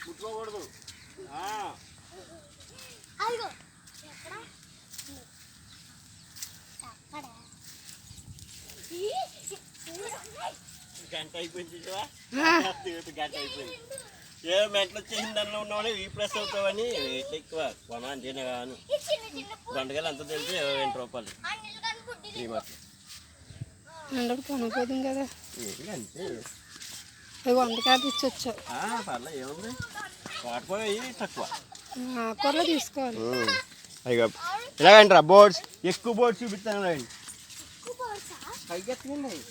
ముట్టుకోకూడదు. గంట అయిపోయింది, గంట అయిపోయింది. ఏ మెంటలు వచ్చేసిన దానిలో ఉన్నవాడు ఈ ప్లస్ అవుతావని రేట్ ఎక్కువ కొన అంతేనే కానీ గంటకాయలు అంత తెలిసి 20 రూపాయలు ఈ మాత్రం కొనుక్కోదు కదా. అంతే వంటకాయలు ఇచ్చొచ్చు. పర్లే ఏముంది, వాటిపోయి తక్కువ ఆకుకూరలో తీసుకోవాలి. అయ్యో ఇలాగంటారా బోర్డ్స్, ఎక్కువ బోర్డ్స్ చూపిస్తాను రండి. పైకి ఎత్తుకున్నాయి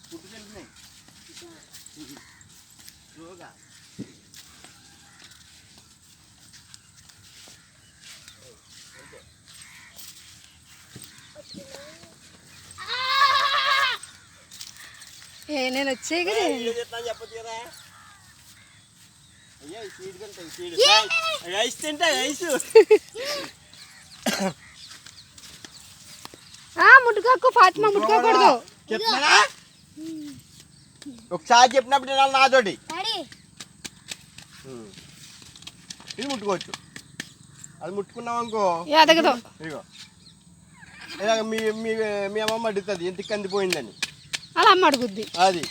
పుట్టు తింటున్నాయి స్లోగా. నేను వచ్చాయి కదా చెప్పచ్చు కదా. అయ్యా సీడ్ కంటే సీడ్ ఐస్ తింటా ఐస్. ముట్టుకోకు ఫాతిమా, ముట్టుకోకూడదు. చెప్తారా ఒకసారి చెప్పినప్పుడు వినాలి నాతోటి. ఇది ముట్టుకోవచ్చు, అది ముట్టుకున్నాం అనుకో ఎదగదు. ఇగో ఇలాగ మీ మీ మీ అమ్మమ్మ అడుగుతుంది ఎంత కందిపోయిందని. అలా అమ్మ అడుగుద్ది. అది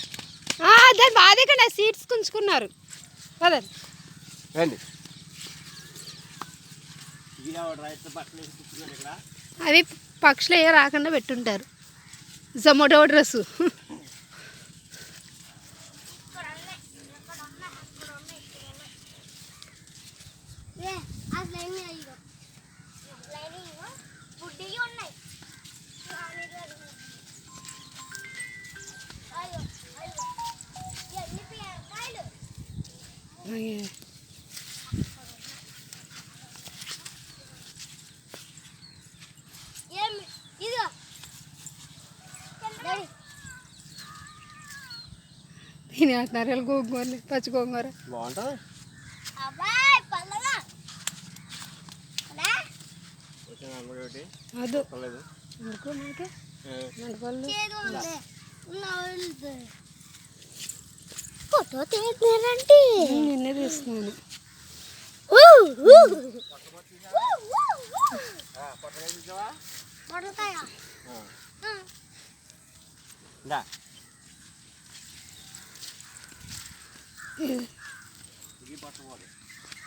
దాని బాధే సీట్స్ కుంచుకున్నారు కదా. రండి. అవి పక్షులు ఏ రాకుండా పెట్టుంటారు. జొమాటో డ్రెస్సు. తినేస్తున్నారు గోంగూరలు, పచ్చి గోంగూర బాగుంటుంది. అదు ఫోటో తీస్తున్నారంటే నిన్నే తీస్తున్నాను.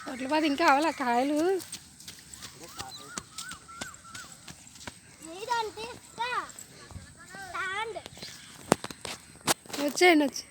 పొట్ల బాధ ఇంకా అవ్వాల కాయలు. వచ్చేయండి వచ్చి